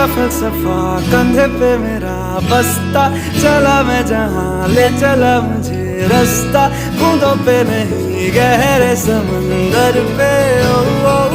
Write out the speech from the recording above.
तेरा फलसफा कंधे पे मेरा बस्ता, चला मैं जहाँ ले चला मुझे रास्ता, बूंदों पे नहीं गहरे समंदर पे। ओ, ओ,